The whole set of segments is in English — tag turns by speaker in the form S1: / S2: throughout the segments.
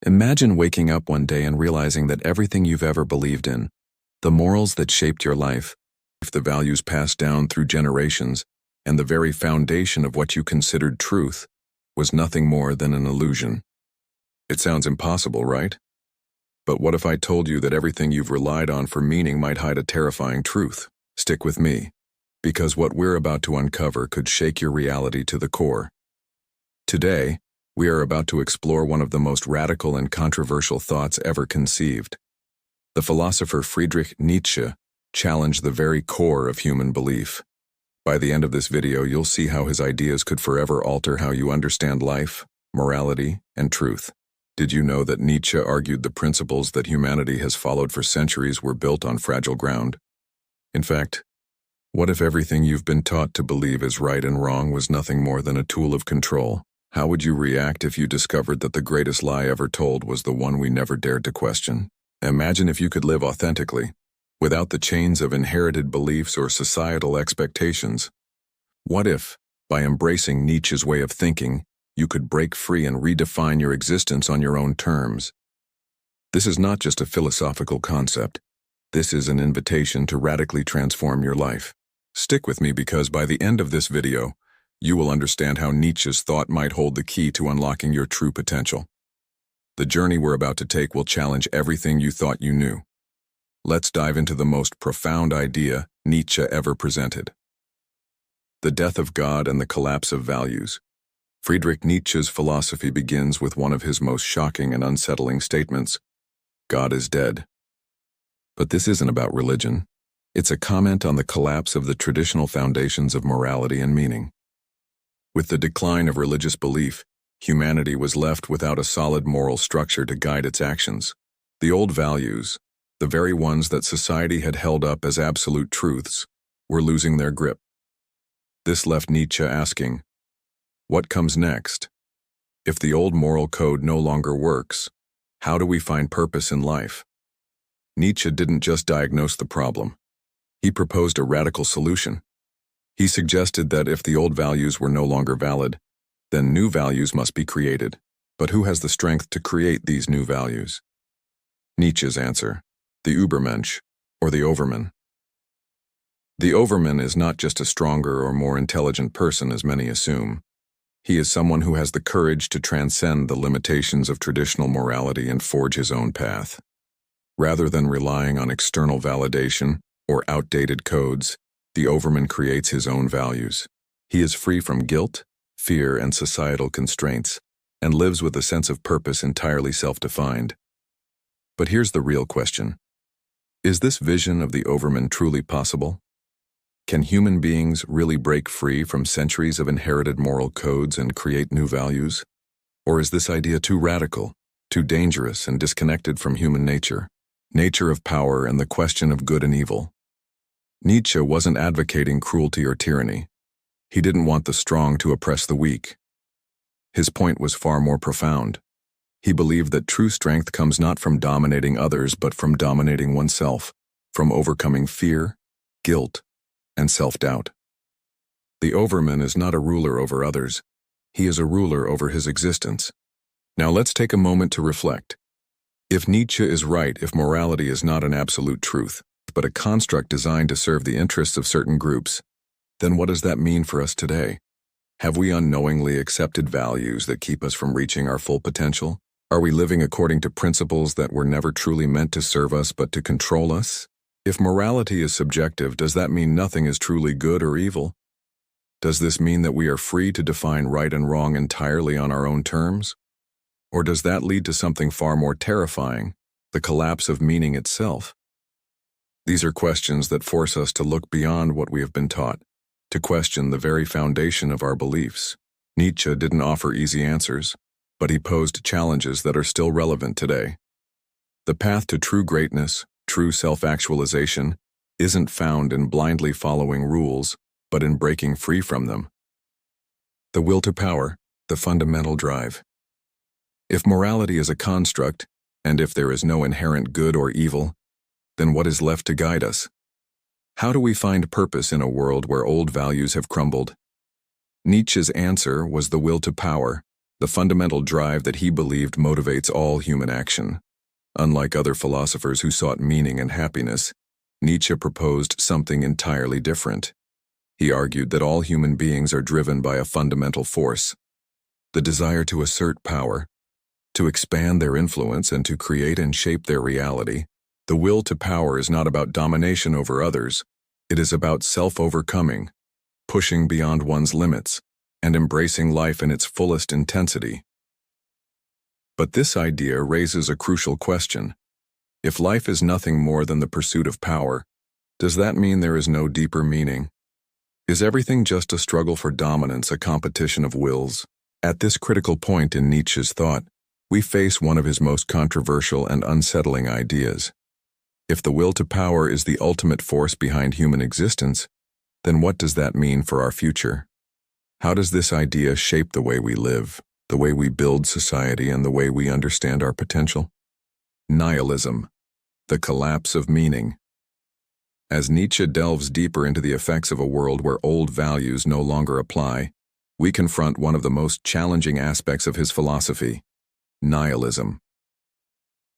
S1: Imagine waking up one day and realizing that everything you've ever believed in, the morals that shaped your life, the values passed down through generations, and the very foundation of what you considered truth, was nothing more than an illusion. It sounds impossible, right? But what if I told you that everything you've relied on for meaning might hide a terrifying truth? Stick with me, because what we're about to uncover could shake your reality to the core. Today, we are about to explore one of the most radical and controversial thoughts ever conceived. The philosopher Friedrich Nietzsche challenged the very core of human belief. By the end of this video, you'll see how his ideas could forever alter how you understand life, morality, and truth. Did you know that Nietzsche argued the principles that humanity has followed for centuries were built on fragile ground? In fact, what if everything you've been taught to believe is right and wrong was nothing more than a tool of control? How would you react if you discovered that the greatest lie ever told was the one we never dared to question? Imagine if you could live authentically, without the chains of inherited beliefs or societal expectations. What if, by embracing Nietzsche's way of thinking, you could break free and redefine your existence on your own terms? This is not just a philosophical concept. This is an invitation to radically transform your life. Stick with me because by the end of this video, you will understand how Nietzsche's thought might hold the key to unlocking your true potential. The journey we're about to take will challenge everything you thought you knew. Let's dive into the most profound idea Nietzsche ever presented. The death of God and the collapse of values. Friedrich Nietzsche's philosophy begins with one of his most shocking and unsettling statements: God is dead. But this isn't about religion. It's a comment on the collapse of the traditional foundations of morality and meaning. With the decline of religious belief, humanity was left without a solid moral structure to guide its actions. The old values, the very ones that society had held up as absolute truths, were losing their grip. This left Nietzsche asking, what comes next? If the old moral code no longer works, how do we find purpose in life? Nietzsche didn't just diagnose the problem. He proposed a radical solution. He suggested that if the old values were no longer valid, then new values must be created. But who has the strength to create these new values? Nietzsche's answer: the Übermensch, or the overman. The overman is not just a stronger or more intelligent person as many assume. He is someone who has the courage to transcend the limitations of traditional morality and forge his own path. Rather than relying on external validation or outdated codes, the overman creates his own values. He is free from guilt, fear, and societal constraints, and lives with a sense of purpose entirely self-defined. But here's the real question. Is this vision of the overman truly possible? Can human beings really break free from centuries of inherited moral codes and create new values? Or is this idea too radical, too dangerous, and disconnected from human nature of power and the question of good and evil? Nietzsche wasn't advocating cruelty or tyranny. He didn't want the strong to oppress the weak. His point was far more profound. He believed that true strength comes not from dominating others but from dominating oneself, from overcoming fear, guilt, and self-doubt. The overman is not a ruler over others. He is a ruler over his existence. Now let's take a moment to reflect. If Nietzsche is right, if morality is not an absolute truth, but a construct designed to serve the interests of certain groups, then what does that mean for us today? Have we unknowingly accepted values that keep us from reaching our full potential? Are we living according to principles that were never truly meant to serve us but to control us? If morality is subjective, does that mean nothing is truly good or evil? Does this mean that we are free to define right and wrong entirely on our own terms? Or does that lead to something far more terrifying, the collapse of meaning itself? These are questions that force us to look beyond what we have been taught, to question the very foundation of our beliefs. Nietzsche didn't offer easy answers, but he posed challenges that are still relevant today. The path to true greatness, true self-actualization, isn't found in blindly following rules, but in breaking free from them. The will to power, the fundamental drive. If morality is a construct, and if there is no inherent good or evil, then what is left to guide us? How do we find purpose in a world where old values have crumbled? Nietzsche's answer was the will to power, the fundamental drive that he believed motivates all human action. Unlike other philosophers who sought meaning and happiness, Nietzsche proposed something entirely different. He argued that all human beings are driven by a fundamental force, the desire to assert power, to expand their influence, and to create and shape their reality. The will to power is not about domination over others. It is about self-overcoming, pushing beyond one's limits, and embracing life in its fullest intensity. But this idea raises a crucial question. If life is nothing more than the pursuit of power, does that mean there is no deeper meaning? Is everything just a struggle for dominance, a competition of wills? At this critical point in Nietzsche's thought, we face one of his most controversial and unsettling ideas. If the will to power is the ultimate force behind human existence, then what does that mean for our future? How does this idea shape the way we live, the way we build society, and the way we understand our potential? Nihilism, the collapse of meaning. As Nietzsche delves deeper into the effects of a world where old values no longer apply, we confront one of the most challenging aspects of his philosophy: nihilism.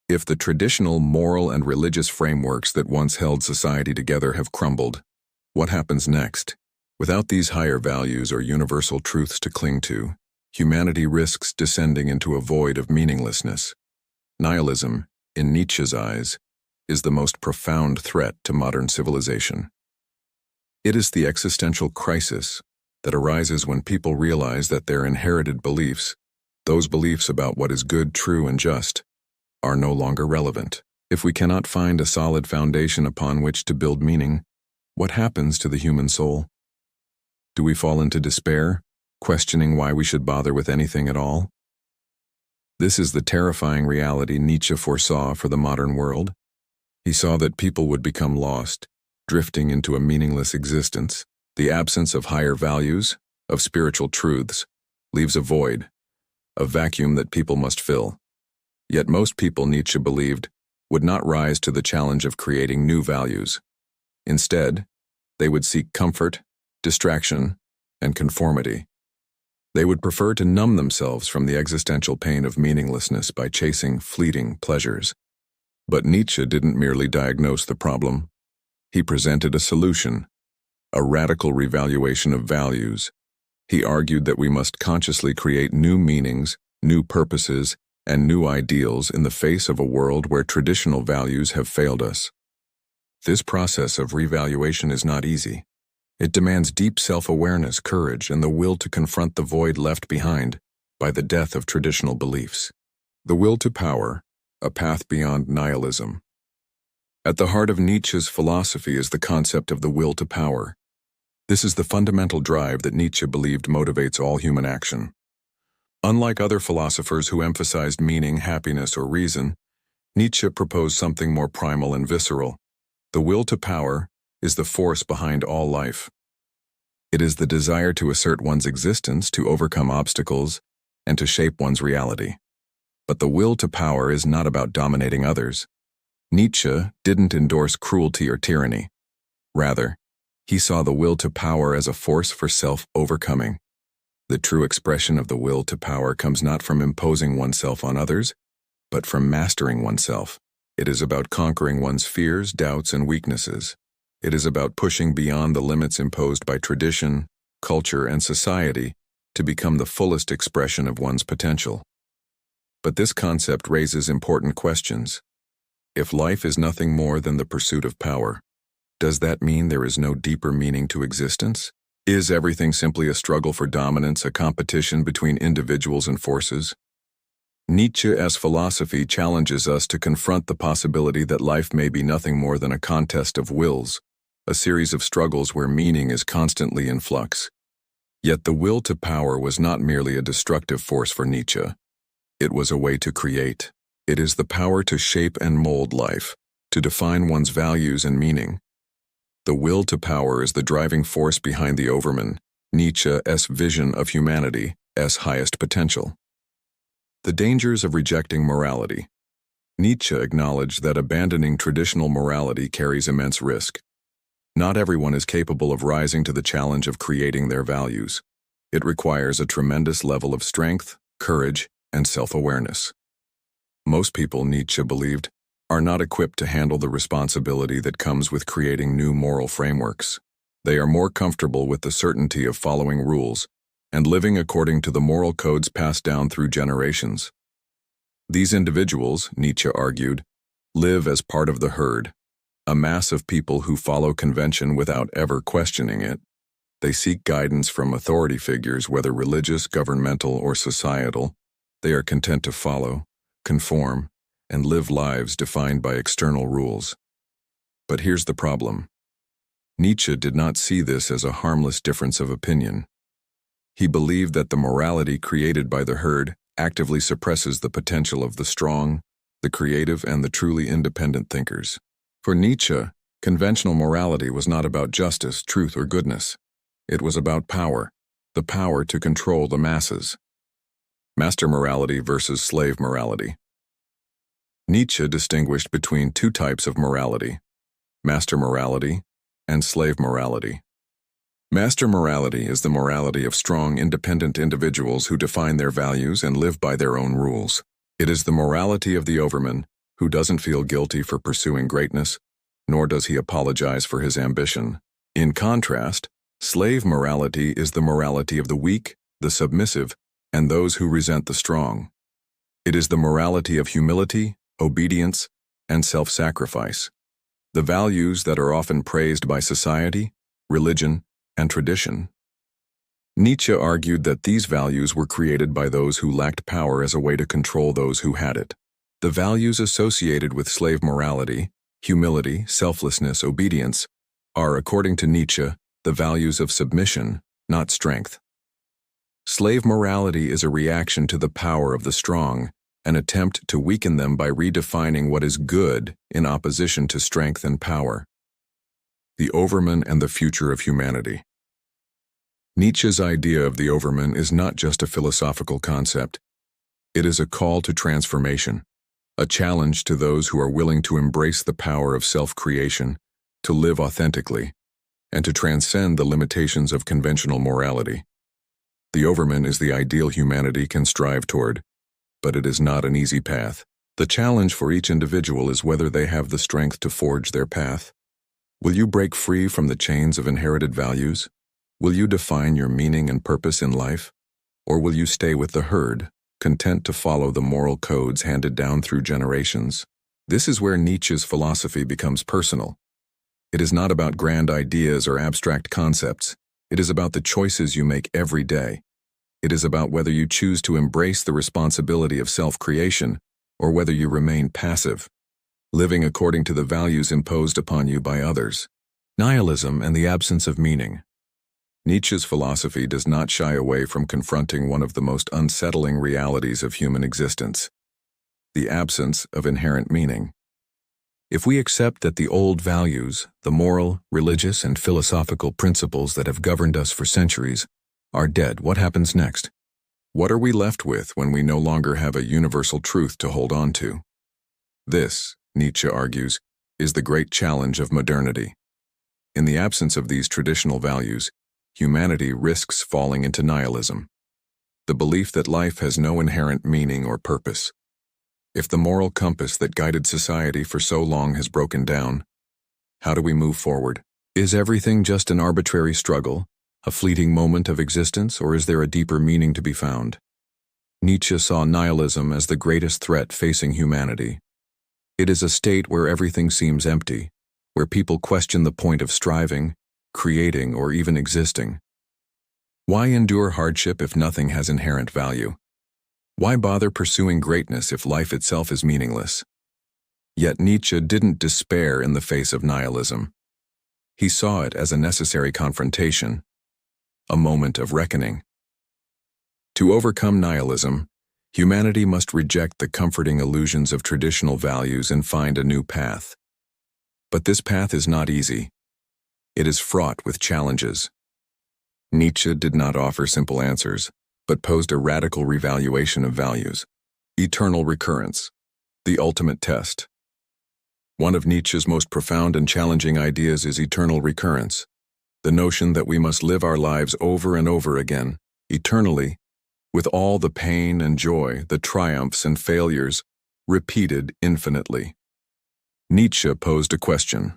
S1: If the traditional moral and religious frameworks that once held society together have crumbled, what happens next? Without these higher values or universal truths to cling to, humanity risks descending into a void of meaninglessness. Nihilism, in Nietzsche's eyes, is the most profound threat to modern civilization. It is the existential crisis that arises when people realize that their inherited beliefs, those beliefs about what is good, true, and just, are no longer relevant. If we cannot find a solid foundation upon which to build meaning, what happens to the human soul? Do we fall into despair, questioning why we should bother with anything at all? This is the terrifying reality Nietzsche foresaw for the modern world. He saw that people would become lost, drifting into a meaningless existence. The absence of higher values, of spiritual truths, leaves a void, a vacuum that people must fill. Yet most people, Nietzsche believed, would not rise to the challenge of creating new values. Instead, they would seek comfort, distraction, and conformity. They would prefer to numb themselves from the existential pain of meaninglessness by chasing fleeting pleasures. But Nietzsche didn't merely diagnose the problem. He presented a solution, a radical revaluation of values. He argued that we must consciously create new meanings, new purposes, and new ideals in the face of a world where traditional values have failed us. This process of revaluation is not easy. It demands deep self-awareness, courage, and the will to confront the void left behind by the death of traditional beliefs. The will to power, a path beyond nihilism. At the heart of Nietzsche's philosophy is the concept of the will to power. This is the fundamental drive that Nietzsche believed motivates all human action. Unlike other philosophers who emphasized meaning, happiness, or reason, Nietzsche proposed something more primal and visceral. The will to power is the force behind all life. It is the desire to assert one's existence, to overcome obstacles, and to shape one's reality. But the will to power is not about dominating others. Nietzsche didn't endorse cruelty or tyranny. Rather, he saw the will to power as a force for self-overcoming. The true expression of the will to power comes not from imposing oneself on others, but from mastering oneself. It is about conquering one's fears, doubts, and weaknesses. It is about pushing beyond the limits imposed by tradition, culture, and society to become the fullest expression of one's potential. But this concept raises important questions. If life is nothing more than the pursuit of power, does that mean there is no deeper meaning to existence? Is everything simply a struggle for dominance, a competition between individuals and forces? Nietzsche's philosophy challenges us to confront the possibility that life may be nothing more than a contest of wills, a series of struggles where meaning is constantly in flux. Yet the will to power was not merely a destructive force for Nietzsche. It was a way to create. It is the power to shape and mold life, to define one's values and meaning. The will to power is the driving force behind the Übermensch, Nietzsche's vision of humanity's highest potential. The dangers of rejecting morality. Nietzsche acknowledged that abandoning traditional morality carries immense risk. Not everyone is capable of rising to the challenge of creating their values. It requires a tremendous level of strength, courage, and self-awareness. Most people, Nietzsche believed, are not equipped to handle the responsibility that comes with creating new moral frameworks. They are more comfortable with the certainty of following rules and living according to the moral codes passed down through generations. These individuals, Nietzsche argued, live as part of the herd, a mass of people who follow convention without ever questioning it. They seek guidance from authority figures, whether religious, governmental, or societal. They are content to follow, conform, and live lives defined by external rules. But here's the problem. Nietzsche did not see this as a harmless difference of opinion. He believed that the morality created by the herd actively suppresses the potential of the strong, the creative, and the truly independent thinkers. For Nietzsche, conventional morality was not about justice, truth, or goodness. It was about power, the power to control the masses. Master morality versus slave morality. Nietzsche distinguished between two types of morality: master morality and slave morality. Master morality is the morality of strong, independent individuals who define their values and live by their own rules. It is the morality of the Übermensch, who doesn't feel guilty for pursuing greatness, nor does he apologize for his ambition. In contrast, slave morality is the morality of the weak, the submissive, and those who resent the strong. It is the morality of humility, obedience, and self-sacrifice, the values that are often praised by society, religion, and tradition. Nietzsche argued that these values were created by those who lacked power as a way to control those who had it. The values associated with slave morality, humility, selflessness, obedience, are, according to Nietzsche, the values of submission, not strength. Slave morality is a reaction to the power of the strong, an attempt to weaken them by redefining what is good in opposition to strength and power. The Übermensch and the future of humanity. Nietzsche's idea of the Übermensch is not just a philosophical concept. It is a call to transformation, a challenge to those who are willing to embrace the power of self-creation, to live authentically, and to transcend the limitations of conventional morality. The Übermensch is the ideal humanity can strive toward, but it is not an easy path. The challenge for each individual is whether they have the strength to forge their path. Will you break free from the chains of inherited values? Will you define your meaning and purpose in life? Or will you stay with the herd, content to follow the moral codes handed down through generations? This is where Nietzsche's philosophy becomes personal. It is not about grand ideas or abstract concepts. It is about the choices you make every day. It is about whether you choose to embrace the responsibility of self-creation or whether you remain passive, living according to the values imposed upon you by others. Nihilism and the absence of meaning. Nietzsche's philosophy does not shy away from confronting one of the most unsettling realities of human existence: the absence of inherent meaning. If we accept that the old values, the moral, religious, and philosophical principles that have governed us for centuries, are dead, what happens next? What are we left with when we no longer have a universal truth to hold on to? This, Nietzsche argues, is the great challenge of modernity. In the absence of these traditional values, humanity risks falling into nihilism, the belief that life has no inherent meaning or purpose. If the moral compass that guided society for so long has broken down, how do we move forward? Is everything just an arbitrary struggle, a fleeting moment of existence, or is there a deeper meaning to be found? Nietzsche saw nihilism as the greatest threat facing humanity. It is a state where everything seems empty, where people question the point of striving, creating, or even existing. Why endure hardship if nothing has inherent value? Why bother pursuing greatness if life itself is meaningless? Yet Nietzsche didn't despair in the face of nihilism. He saw it as a necessary confrontation, a moment of reckoning. To overcome nihilism, humanity must reject the comforting illusions of traditional values and find a new path. But this path is not easy. It is fraught with challenges. Nietzsche did not offer simple answers, but posed a radical revaluation of values. Eternal recurrence, the ultimate test. One of Nietzsche's most profound and challenging ideas is eternal recurrence, the notion that we must live our lives over and over again, eternally, with all the pain and joy, the triumphs and failures, repeated infinitely. Nietzsche posed a question.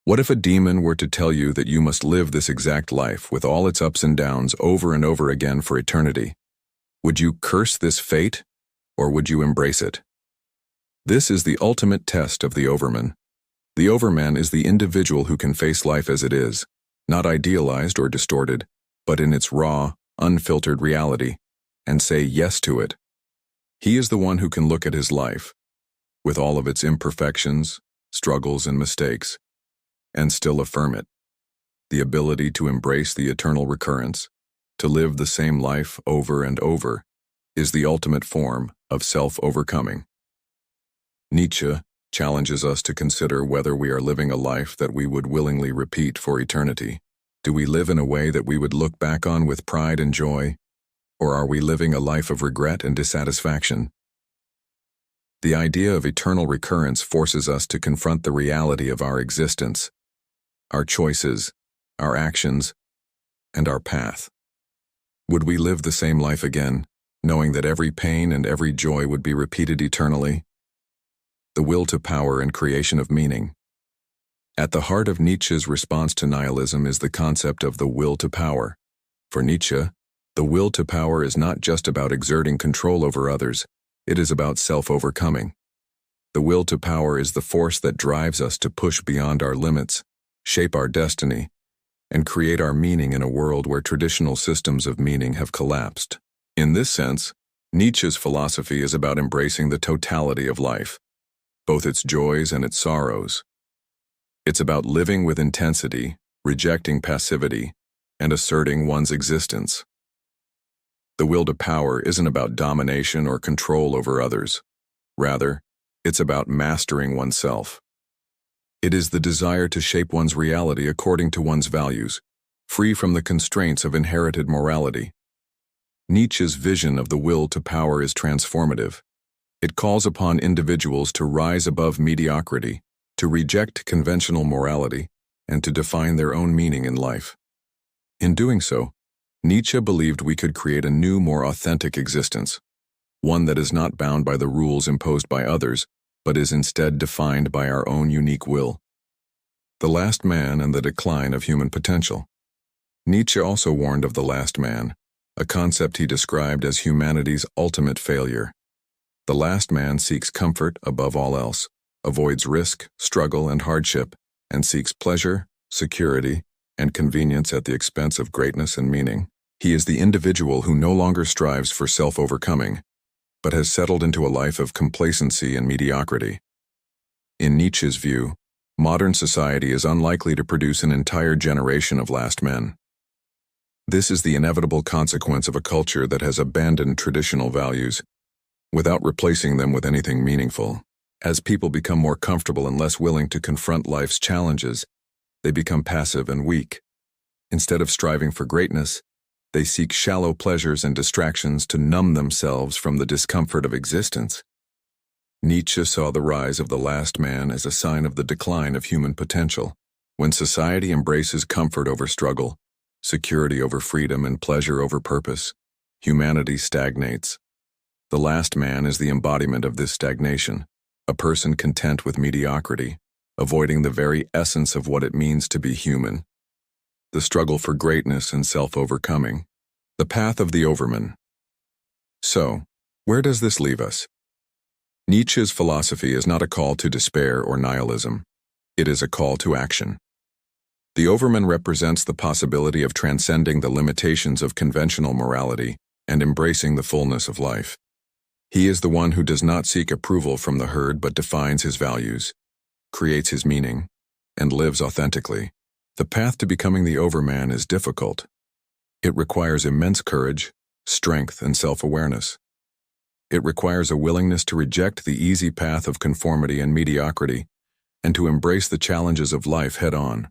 S1: What if a demon were to tell you that you must live this exact life with all its ups and downs over and over again for eternity? Would you curse this fate, or would you embrace it? This is the ultimate test of the Overman. The Overman is the individual who can face life as it is, not idealized or distorted, but in its raw, unfiltered reality, and say yes to it. He is the one who can look at his life, with all of its imperfections, struggles, and mistakes, and still affirm it. The ability to embrace the eternal recurrence, to live the same life over and over, is the ultimate form of self-overcoming. Nietzsche challenges us to consider whether we are living a life that we would willingly repeat for eternity. Do we live in a way that we would look back on with pride and joy, or are we living a life of regret and dissatisfaction? The idea of eternal recurrence forces us to confront the reality of our existence, our choices, our actions, and our path. Would we live the same life again, knowing that every pain and every joy would be repeated eternally? The will to power and creation of meaning. At the heart of Nietzsche's response to nihilism is the concept of the will to power. For Nietzsche, the will to power is not just about exerting control over others, it is about self-overcoming. The will to power is the force that drives us to push beyond our limits, shape our destiny, and create our meaning in a world where traditional systems of meaning have collapsed. In this sense, Nietzsche's philosophy is about embracing the totality of life, both its joys and its sorrows. It's about living with intensity, rejecting passivity, and asserting one's existence. The will to power isn't about domination or control over others. Rather, it's about mastering oneself. It is the desire to shape one's reality according to one's values, free from the constraints of inherited morality. Nietzsche's vision of the will to power is transformative. It calls upon individuals to rise above mediocrity, to reject conventional morality, and to define their own meaning in life. In doing so, Nietzsche believed we could create a new, more authentic existence, one that is not bound by the rules imposed by others, but is instead defined by our own unique will. The last man and the decline of human potential. Nietzsche also warned of the last man, a concept he described as humanity's ultimate failure. The last man seeks comfort above all else, avoids risk, struggle, and hardship, and seeks pleasure, security, and convenience at the expense of greatness and meaning. He is the individual who no longer strives for self-overcoming, but has settled into a life of complacency and mediocrity. In Nietzsche's view, modern society is unlikely to produce an entire generation of last men. This is the inevitable consequence of a culture that has abandoned traditional values, without replacing them with anything meaningful. As people become more comfortable and less willing to confront life's challenges, they become passive and weak. Instead of striving for greatness, they seek shallow pleasures and distractions to numb themselves from the discomfort of existence. Nietzsche saw the rise of the last man as a sign of the decline of human potential. When society embraces comfort over struggle, security over freedom, and pleasure over purpose, humanity stagnates. The last man is the embodiment of this stagnation, a person content with mediocrity, avoiding the very essence of what it means to be human. The struggle for greatness and self-overcoming. The path of the Overman. So, where does this leave us? Nietzsche's philosophy is not a call to despair or nihilism. It is a call to action. The Overman represents the possibility of transcending the limitations of conventional morality and embracing the fullness of life. He is the one who does not seek approval from the herd but defines his values, creates his meaning, and lives authentically. The path to becoming the Overman is difficult. It requires immense courage, strength, and self-awareness. It requires a willingness to reject the easy path of conformity and mediocrity, and to embrace the challenges of life head-on.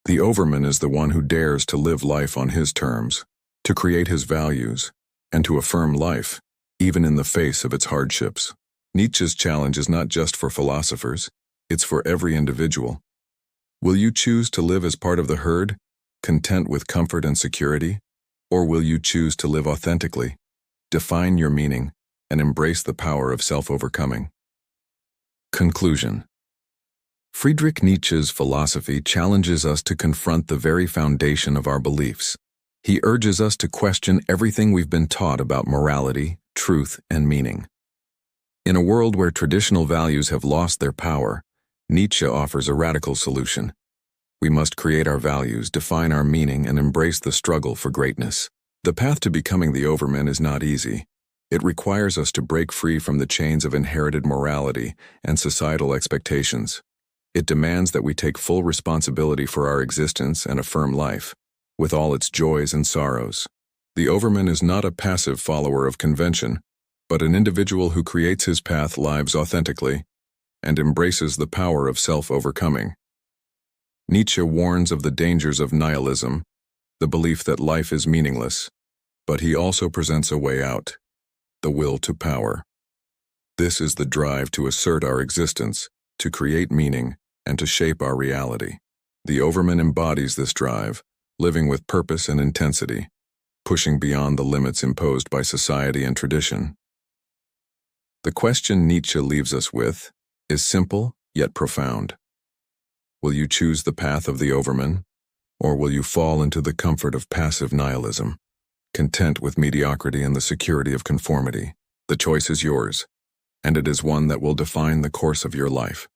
S1: The Overman is the one who dares to live life on his terms, to create his values, and to affirm life, even in the face of its hardships. Nietzsche's challenge is not just for philosophers, it's for every individual. Will you choose to live as part of the herd, content with comfort and security, Or will you choose to live authentically, define your meaning, and embrace the power of self-overcoming? Conclusion. Friedrich Nietzsche's philosophy challenges us to confront the very foundation of our beliefs. He urges us to question everything we've been taught about morality, truth, and meaning. In a world where traditional values have lost their power, Nietzsche offers a radical solution. We must create our values, define our meaning, and embrace the struggle for greatness. The path to becoming the Overman is not easy. It requires us to break free from the chains of inherited morality and societal expectations. It demands that we take full responsibility for our existence and affirm life, with all its joys and sorrows. The Overman is not a passive follower of convention, but an individual who creates his path, lives authentically, and embraces the power of self-overcoming. Nietzsche warns of the dangers of nihilism, the belief that life is meaningless, but he also presents a way out, the will to power. This is the drive to assert our existence, to create meaning, and to shape our reality. The Overman embodies this drive, living with purpose and intensity, pushing beyond the limits imposed by society and tradition. The question Nietzsche leaves us with is simple yet profound. Will you choose the path of the Overman, or will you fall into the comfort of passive nihilism, content with mediocrity and the security of conformity? The choice is yours, and it is one that will define the course of your life.